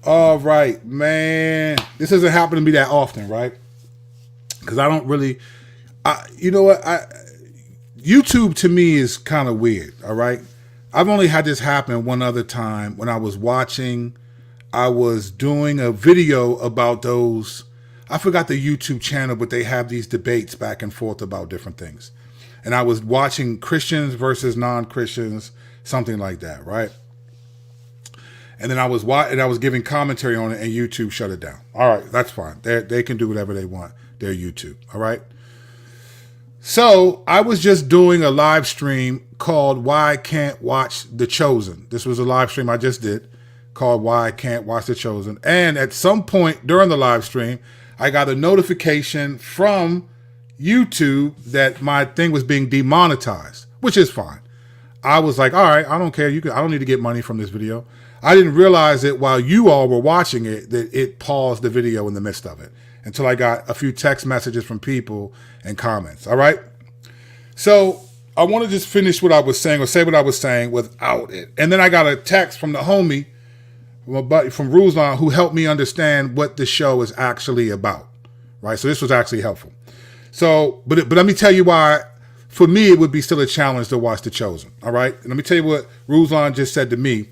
All right, man. This doesn't happen to me that often, right? Because I don't really, you know what? YouTube to me is kind of weird. All right, I've only had this happen one other time when I was watching. I was doing a video about those. I forgot the YouTube channel, but they have these debates back and forth about different things. And I was watching Christians versus non-Christians, something like that, right? And then I was giving commentary on it, and YouTube shut it down. All right, that's fine. They can do whatever they want. They're YouTube. All right. So I was just doing a live stream called "Why I Can't Watch The Chosen." This was a live stream I just did called "Why I Can't Watch The Chosen." And at some point during the live stream, I got a notification from YouTube that my thing was being demonetized, which is fine. I was like, all right, I don't care. I don't need to get money from this video. I didn't realize that while you all were watching it, that it paused the video in the midst of it until I got a few text messages from people and comments. All right. So I want to just finish what I was saying or say what I was saying without it. And then I got a text from the homie, from Ruslan, who helped me understand what the show is actually about. Right. So this was actually helpful. So, but let me tell you why. For me, it would be still a challenge to watch The Chosen. All right. And let me tell you what Ruslan just said to me.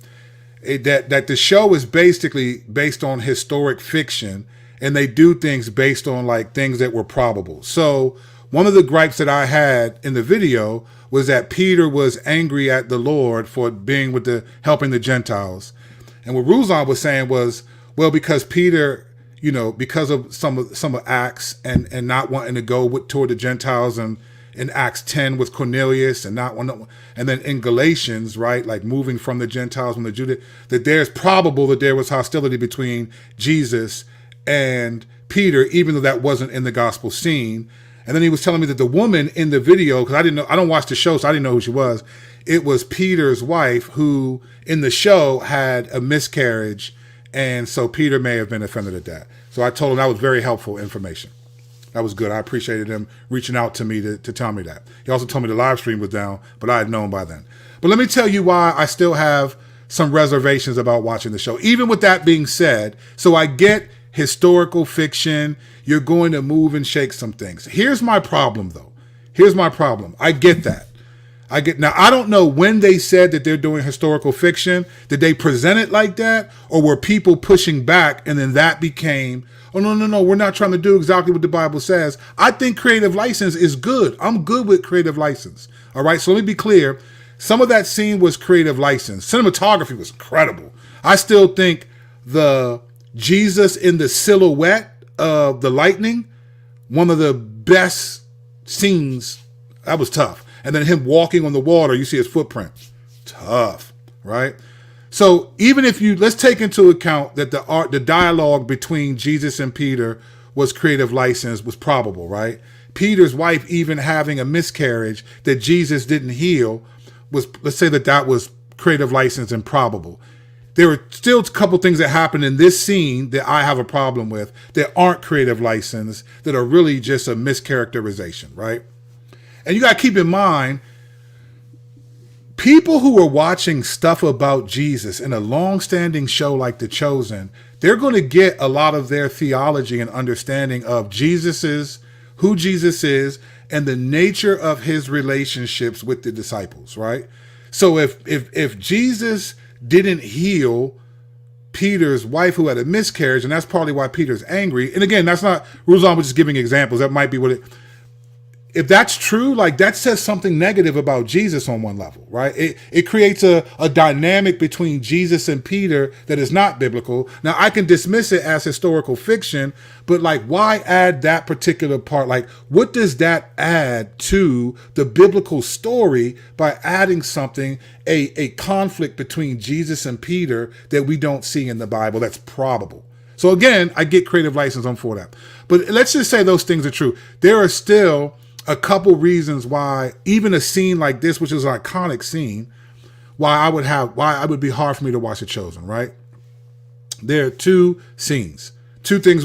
That the show is basically based on historic fiction, and they do things based on like things that were probable. So one of the gripes that I had in the video was that Peter was angry at the Lord for being helping the Gentiles. And what Ruslan was saying was, well, because Peter, because of some of Acts and not wanting to go toward the Gentiles, and in Acts 10 with Cornelius, and then in Galatians, right, like moving from the Gentiles from the Judah, that there's probable that there was hostility between Jesus and Peter, even though that wasn't in the gospel scene. And then he was telling me that the woman in the video, because I don't watch the show, so I didn't know who she was. It was Peter's wife, who in the show had a miscarriage, and so Peter may have been offended at that. So I told him that was very helpful information. That was good. I appreciated him reaching out to me to tell me that. He also told me the live stream was down, but I had known by then. But let me tell you why I still have some reservations about watching the show. Even with that being said, so I get historical fiction. You're going to move and shake some things. Here's my problem, though. Here's my problem. I get that. Now, I don't know when they said that they're doing historical fiction. Did they present it like that? Or were people pushing back and then that became, oh, no, we're not trying to do exactly what the Bible says. I think creative license is good. I'm good with creative license. All right, so let me be clear. Some of that scene was creative license. Cinematography was incredible. I still think the Jesus in the silhouette of the lightning, one of the best scenes. That was tough. And then him walking on the water, you see his footprint. Tough, right? So even if let's take into account that the dialogue between Jesus and Peter was creative license, was probable, right? Peter's wife even having a miscarriage that Jesus didn't heal let's say that was creative license and probable. There are still a couple things that happen in this scene that I have a problem with that aren't creative license, that are really just a mischaracterization, right? And you got to keep in mind, people who are watching stuff about Jesus in a long-standing show like The Chosen, they're going to get a lot of their theology and understanding of who Jesus is, and the nature of his relationships with the disciples, right? So if Jesus didn't heal Peter's wife who had a miscarriage, and that's partly why Peter's angry. And again, that's not, Ruslan was just giving examples. That might be what if that's true, like that says something negative about Jesus on one level, right? It creates a dynamic between Jesus and Peter that is not biblical. Now, I can dismiss it as historical fiction, but like, why add that particular part? Like, what does that add to the biblical story by adding something, a conflict between Jesus and Peter that we don't see in the Bible that's probable? So again, I get creative license on for that. But let's just say those things are true. There are still a couple reasons why even a scene like this, which is an iconic scene, why it would be hard for me to watch The Chosen, right? There are two things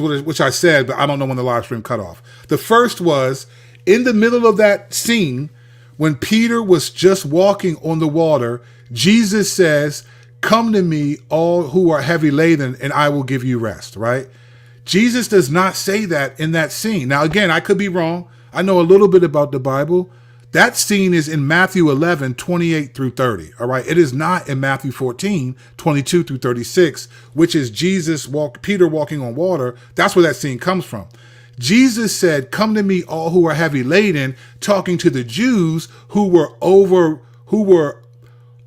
which I said, but I don't know when the live stream cut off. The first was in the middle of that scene when Peter was just walking on the water, Jesus says, come to me, all who are heavy laden, and I will give you rest, right? Jesus does not say that in that scene. Now, again, I could be wrong. I know a little bit about the Bible. That scene is in Matthew 11, 28 through 30. All right. It is not in Matthew 14, 22 through 36, which is Peter walking on water. That's where that scene comes from. Jesus said, come to me, all who are heavy laden, talking to the Jews who were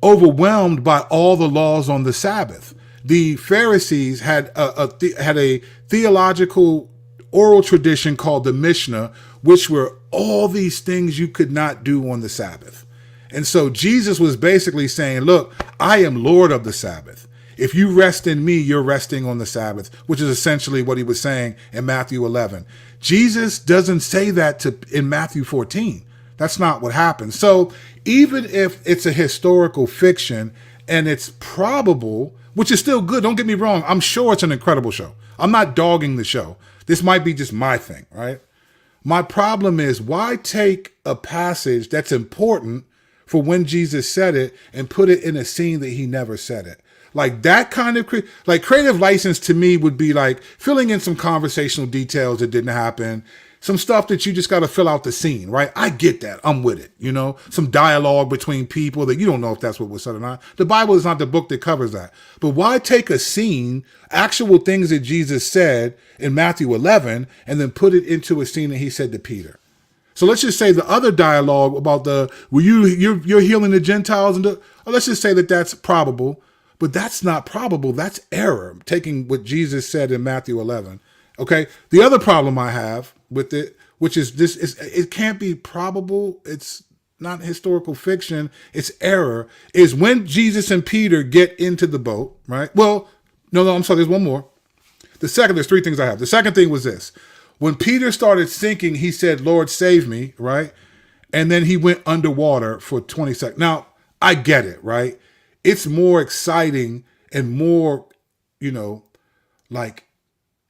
overwhelmed by all the laws on the Sabbath. The Pharisees had a theological oral tradition called the Mishnah, which were all these things you could not do on the Sabbath. And so Jesus was basically saying, look, I am Lord of the Sabbath. If you rest in me, you're resting on the Sabbath, which is essentially what he was saying in Matthew 11. Jesus doesn't say that in Matthew 14. That's not what happened. So even if it's a historical fiction and it's probable, which is still good, don't get me wrong, I'm sure it's an incredible show. I'm not dogging the show. This might be just my thing, right? My problem is, why take a passage that's important for when Jesus said it and put it in a scene that he never said it? Like that kind of creative license to me would be like filling in some conversational details that didn't happen, some stuff that you just got to fill out the scene, right? I get that. I'm with it. You know, some dialogue between people that you don't know if that's what was said or not. The Bible is not the book that covers that. But why take a scene, actual things that Jesus said in Matthew 11, and then put it into a scene that he said to Peter? So let's just say the other dialogue about you're healing the Gentiles, let's just say that that's probable. But that's not probable. That's error, taking what Jesus said in Matthew 11. Okay. The other problem I have with it, which is it can't be probable. It's not historical fiction. It's error, is when Jesus and Peter get into the boat, right? Well, no, I'm sorry. There's one more. There's three things I have. The second thing was this. When Peter started sinking, he said, Lord, save me, right? And then he went underwater for 20 seconds. Now, I get it, right? It's more exciting and more, like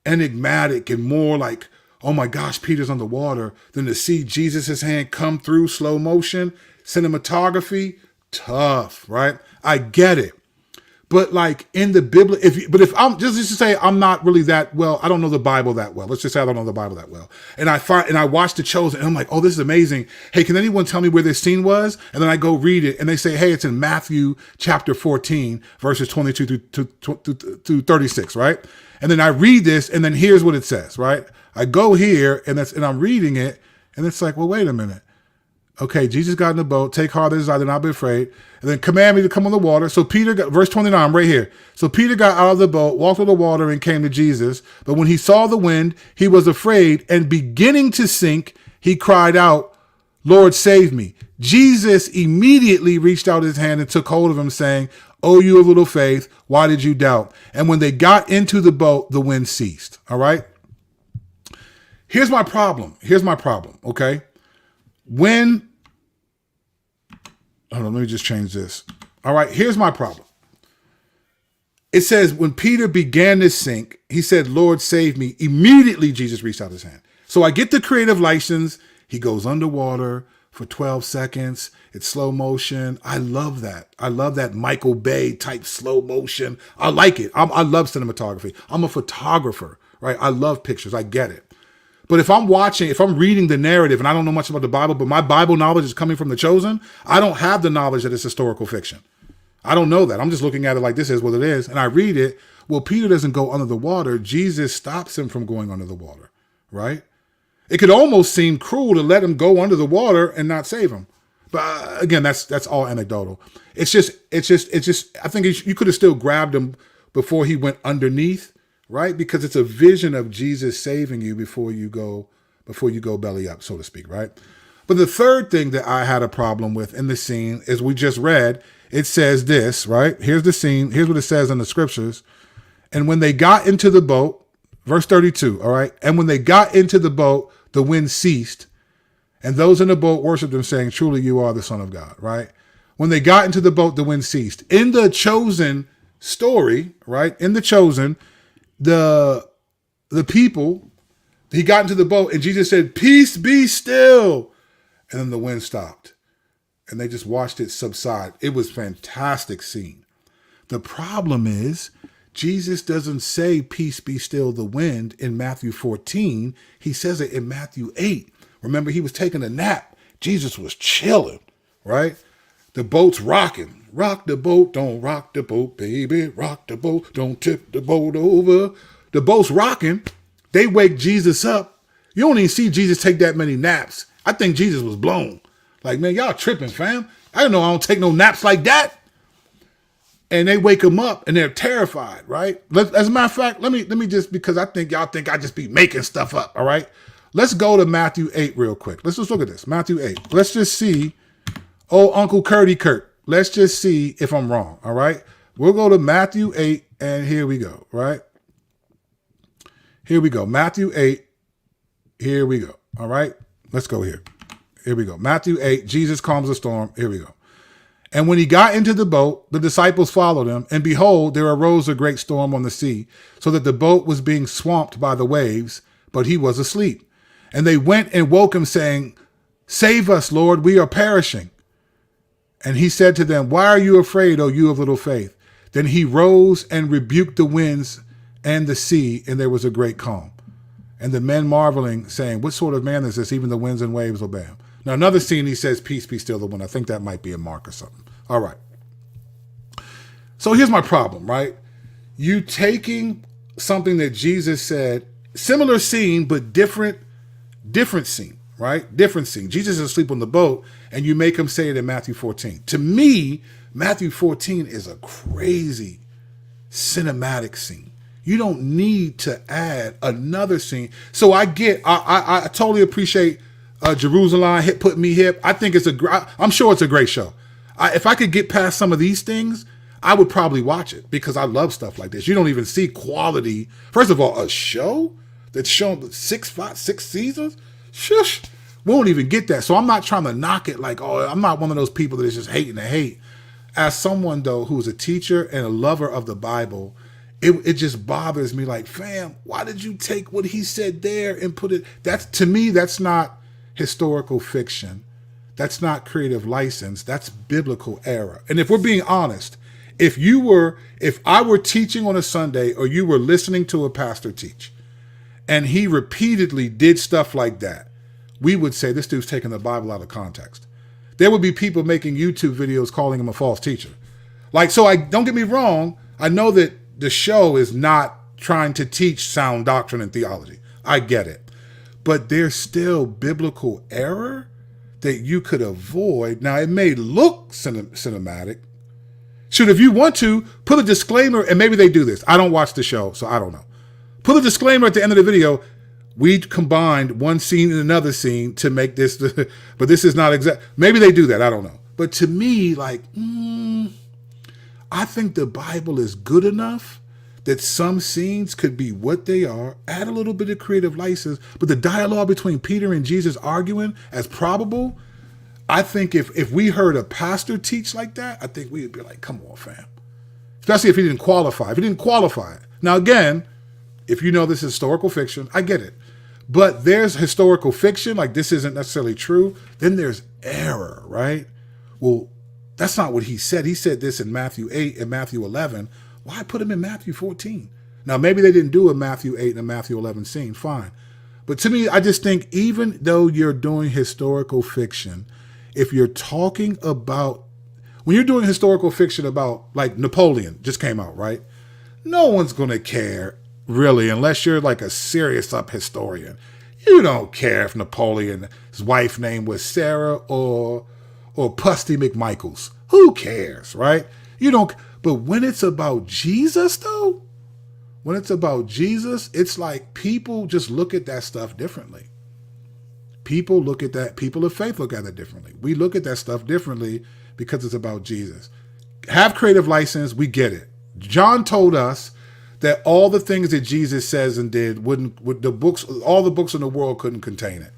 enigmatic and more like, oh my gosh, Peter's underwater, than to see Jesus' hand come through slow motion, cinematography, tough, right? I get it. But like in the Bible, if I'm just to say I'm not really that well, I don't know the Bible that well. Let's just say I don't know the Bible that well. And I watched The Chosen and I'm like, oh, this is amazing. Hey, can anyone tell me where this scene was? And then I go read it and they say, hey, it's in Matthew chapter 14, verses 22 to 36, right? And then I read this and then here's what it says, right? I go here and I'm reading it and it's like, well, wait a minute. Okay, Jesus got in the boat, take heart, I did not be afraid, and then command me to come on the water. So Peter got, verse 29, right here. So Peter got out of the boat, walked on the water, and came to Jesus. But when he saw the wind, he was afraid, and beginning to sink, he cried out, Lord, save me. Jesus immediately reached out his hand and took hold of him, saying, Oh, you of little faith, why did you doubt? And when they got into the boat, the wind ceased. All right? Here's my problem, okay? Hold on, let me just change this. All right, here's my problem. It says, when Peter began to sink, he said, Lord, save me. Immediately, Jesus reached out his hand. So I get the creative license. He goes underwater for 12 seconds. It's slow motion. I love that. I love that Michael Bay type slow motion. I like it. I love cinematography. I'm a photographer, right? I love pictures. I get it. But if I'm reading the narrative, and I don't know much about the Bible, but my Bible knowledge is coming from The Chosen, I don't have the knowledge that it's historical fiction. I don't know that. I'm just looking at it like this is what it is. And I read it. Well, Peter doesn't go under the water. Jesus stops him from going under the water, right? It could almost seem cruel to let him go under the water and not save him. But again, that's all anecdotal. It's just, I think you could have still grabbed him before he went underneath, right? Because it's a vision of Jesus saving you before you go belly up, so to speak, right? But the third thing that I had a problem with in the scene is we just read, it says this, right? Here's the scene. Here's what it says in the scriptures. And when they got into the boat, verse 32, all right? And when they got into the boat, the wind ceased. And those in the boat worshiped him, saying, Truly you are the Son of God, right? When they got into the boat, the wind ceased. In the Chosen story, right? In the Chosen, the people, he got into the boat and Jesus said, Peace be still. And then the wind stopped and they just watched it subside. It was a fantastic scene. The problem is Jesus doesn't say, peace be still the wind in Matthew 14. He says it in Matthew 8. Remember, he was taking a nap. Jesus was chilling, right? The boat's rocking. Rock the boat, don't rock the boat, baby. Rock the boat, don't tip the boat over. The boat's rocking. They wake Jesus up. You don't even see Jesus take that many naps. I think Jesus was blown. Like, man, y'all tripping, fam. I don't know. I don't take no naps like that. And they wake him up and they're terrified, right? As a matter of fact, let me just, because I think y'all think I just be making stuff up, all right? Let's go to Matthew 8 real quick. Let's just look at this. Matthew 8. Let's just see. Oh, Uncle Curdy Kurt. Let's just see if I'm wrong, all right? We'll go to Matthew 8, and here we go, right? Here we go. Matthew 8. Here we go, all right? Let's go here. Here we go. Matthew 8, Jesus calms the storm. Here we go. And when he got into the boat, the disciples followed him. And behold, there arose a great storm on the sea, so that the boat was being swamped by the waves, but he was asleep. And they went and woke him, saying, Save us, Lord, we are perishing. And he said to them, Why are you afraid, O you of little faith? Then he rose and rebuked the winds and the sea, and there was a great calm. And the men marveling, saying, What sort of man is this? Even the winds and waves obey him. Now, another scene, he says, Peace be still the wind. I think that might be a mark or something. All right. So here's my problem, right? You taking something that Jesus said, similar scene, but different scene, right? Different scene. Jesus is asleep on the boat, and you make him say it in Matthew 14. To me, Matthew 14 is a crazy cinematic scene. You don't need to add another scene. So I totally appreciate Jerusalem put me hip. I think I'm sure it's a great show. If I could get past some of these things, I would probably watch it because I love stuff like this. You don't even see quality. First of all, a show that's shown six seasons, shush, we won't even get that. So I'm not trying to knock it like, oh, I'm not one of those people that is just hating to hate. As someone, though, who's a teacher and a lover of the Bible, it just bothers me like, fam, why did you take what he said there and put it? To me, that's not historical fiction. That's not creative license. That's biblical error. And if we're being honest, if I were teaching on a Sunday or you were listening to a pastor teach and he repeatedly did stuff like that, we would say this dude's taking the Bible out of context. There would be people making YouTube videos calling him a false teacher. Like, so don't get me wrong. I know that the show is not trying to teach sound doctrine and theology. I get it. But there's still biblical error that you could avoid. Now, it may look cinematic. Shoot, if you want to, put a disclaimer, and maybe they do this. I don't watch the show, so I don't know. Put a disclaimer at the end of the video. We combined one scene and another scene to make this, but this is not exact. Maybe they do that. I don't know. But to me, like, I think the Bible is good enough that some scenes could be what they are, add a little bit of creative license, but the dialogue between Peter and Jesus arguing as probable, I think if we heard a pastor teach like that, I think we would be like, come on, fam. Especially if he didn't qualify. If he didn't qualify it. Now, again, if you know this is historical fiction, I get it. But there's historical fiction, like this isn't necessarily true. Then there's error, right? Well, that's not what he said. He said this in Matthew 8 and Matthew 11. Why put him in Matthew 14? Now, maybe they didn't do a Matthew 8 and a Matthew 11 scene. Fine. But to me, I just think even though you're doing historical fiction, if you're talking about, when you're doing historical fiction about, like Napoleon just came out, right? No one's going to care, really, unless you're like a serious up historian. You don't care if Napoleon's wife's name was Sarah or Pusty McMichaels. Who cares, right? You don't. But when it's about Jesus, though, when it's about Jesus, it's like people just look at that stuff differently. People look at that. People of faith look at it differently. We look at that stuff differently because it's about Jesus. Have creative license. We get it. John told us that all the things that Jesus says and did all the books in the world couldn't contain it.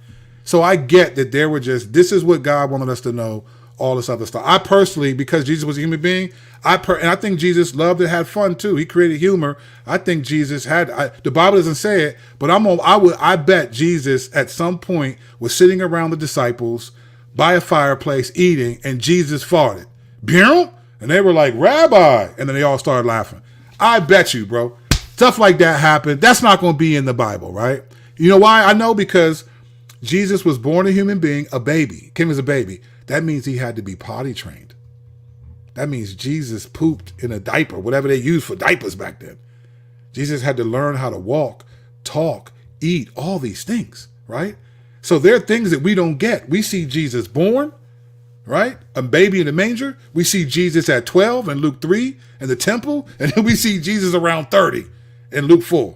So I get that there were just, this is what God wanted us to know, all this other stuff. I personally, because Jesus was a human being, and I think Jesus loved and had fun too. He created humor. I think Jesus the Bible doesn't say it, but I bet Jesus at some point was sitting around the disciples by a fireplace eating, and Jesus farted. Boom! And they were like, Rabbi. And then they all started laughing. I bet you, bro. Stuff like that happened. That's not going to be in the Bible, right? You know why? I know because Jesus was born a human being, a baby. Came as a baby. That means he had to be potty trained. That means Jesus pooped in a diaper, whatever they used for diapers back then. Jesus had to learn how to walk, talk, eat, all these things, right? So there are things that we don't get. We see Jesus born, right? A baby in the manger. We see Jesus at 12 in Luke 3 in the temple. And then we see Jesus around 30 in Luke 4.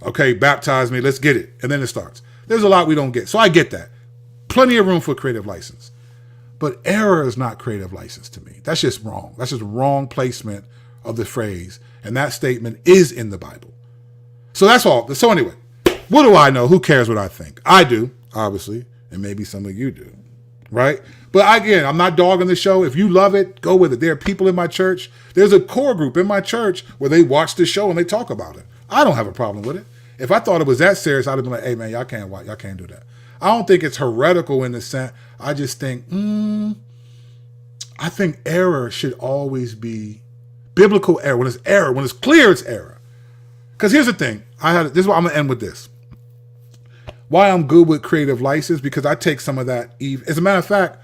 Okay, baptize me, let's get it. And then it starts. There's a lot we don't get. So I get that. Plenty of room for creative license. But error is not creative license to me. That's just wrong. That's just wrong placement of the phrase. And that statement is in the Bible. So that's all. So anyway, what do I know? Who cares what I think? I do, obviously. And maybe some of you do. Right? But again, I'm not dogging the show. If you love it, go with it. There are people in my church. There's a core group in my church where they watch the show and they talk about it. I don't have a problem with it. If I thought it was that serious, I'd have been like, hey, man, y'all can't watch. Y'all can't do that. I don't think it's heretical in the sense. I just think, I think error should always be biblical error. When it's clear, it's error. Because here's the thing. This is why I'm going to end with this. Why I'm good with creative license, because I take some of that. As a matter of fact,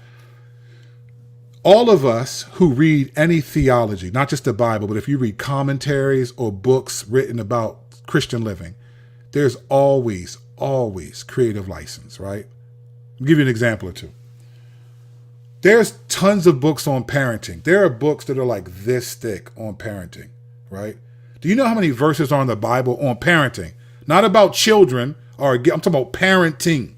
all of us who read any theology, not just the Bible, but if you read commentaries or books written about Christian living, there's always creative license, right? I'll give you an example or two. There's tons of books on parenting. There are books that are like this thick on parenting, right? Do you know how many verses are in the Bible on parenting? Not about children, I'm talking about parenting.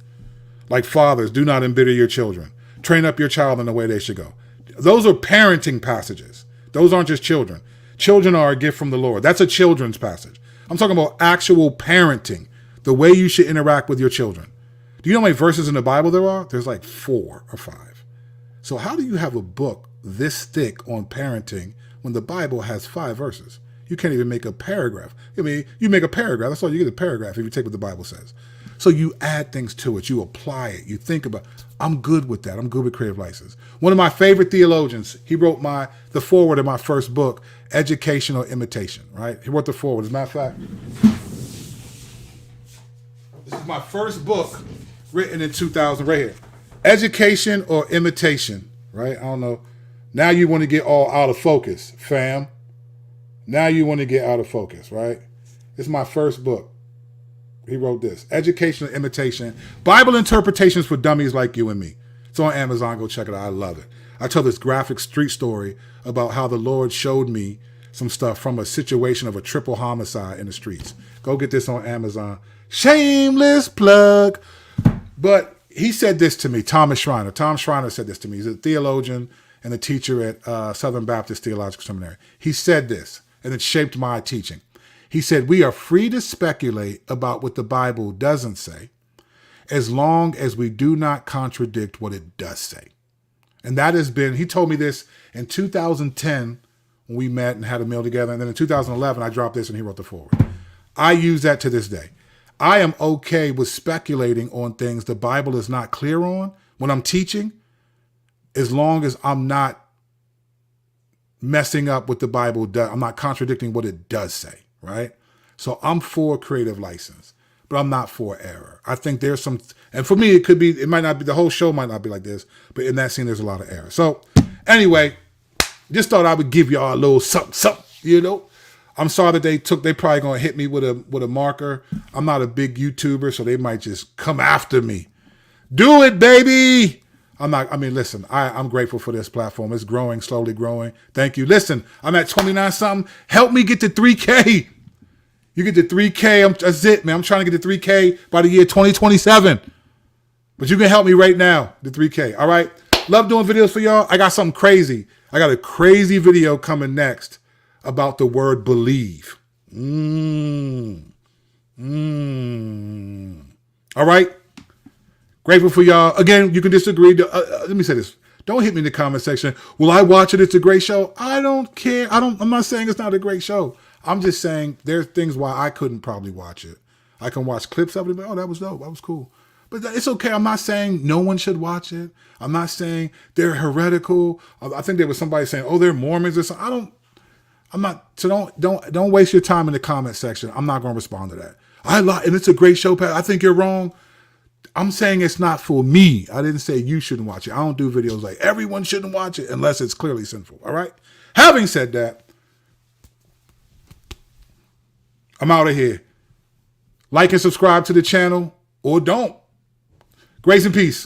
Like fathers, do not embitter your children. Train up your child in the way they should go. Those are parenting passages. Those aren't just children. Children are a gift from the Lord. That's a children's passage. I'm talking about actual parenting, the way you should interact with your children. Do you know how many verses in the Bible there are? There's like 4 or 5. So how do you have a book this thick on parenting when the Bible has 5 verses? You can't even make a paragraph. I mean, you make a paragraph. That's all you get, a paragraph if you take what the Bible says. So you add things to it. You apply it. You think about it. I'm good with that. I'm good with creative license. One of my favorite theologians, he wrote the foreword of my first book, Education or Imitation, right? He wrote the foreword. As a matter of fact, this is my first book written in 2000 right here. Education or Imitation, right? I don't know. Now you want to get all out of focus, fam. Now you want to get out of focus, right? This is my first book. He wrote this, Education or Imitation, Bible Interpretations for Dummies Like You and Me. It's on Amazon. Go check it out. I love it. I tell this graphic street story about how the Lord showed me some stuff from a situation of a triple homicide in the streets. Go get this on Amazon. Shameless plug. But he said this to me, Thomas Schreiner. Tom Schreiner said this to me. He's a theologian and a teacher at Southern Baptist Theological Seminary. He said this, and it shaped my teaching. He said, we are free to speculate about what the Bible doesn't say, as long as we do not contradict what it does say. And that has been, he told me this in 2010 when we met and had a meal together. And then in 2011, I dropped this and he wrote the foreword. I use that to this day. I am okay with speculating on things the Bible is not clear on when I'm teaching, as long as I'm not messing up what the Bible does. I'm not contradicting what it does say, right? So I'm for creative license, but I'm not for error. I think there's some, and for me, it might not be, the whole show might not be like this, but in that scene, there's a lot of error. So anyway, just thought I would give y'all a little something, you know? I'm sorry that they probably gonna hit me with a marker. I'm not a big YouTuber, so they might just come after me. Do it, baby. Listen, I'm grateful for this platform. It's growing, slowly growing. Thank you. Listen, I'm at 29 something. Help me get to 3K. You get to 3K. That's it, man. I'm trying to get to 3K by the year 2027. But you can help me right now, the 3K. All right. Love doing videos for y'all. I got something crazy. I got a crazy video coming next about the word believe. All right. Grateful for y'all. Again, you can disagree. Let me say this. Don't hit me in the comment section. Will I watch it? It's a great show. I don't care. I'm not saying it's not a great show. I'm just saying there's things why I couldn't probably watch it. I can watch clips of it and be, oh, that was dope. That was cool. But it's okay. I'm not saying no one should watch it. I'm not saying they're heretical. I think there was somebody saying, "Oh, they're Mormons" or something. I'm not. So don't waste your time in the comment section. I'm not going to respond to that. And it's a great show, Pat. I think you're wrong. I'm saying it's not for me. I didn't say you shouldn't watch it. I don't do videos like everyone shouldn't watch it unless it's clearly sinful. All right. Having said that, I'm out of here. Like and subscribe to the channel or don't. Grace and peace.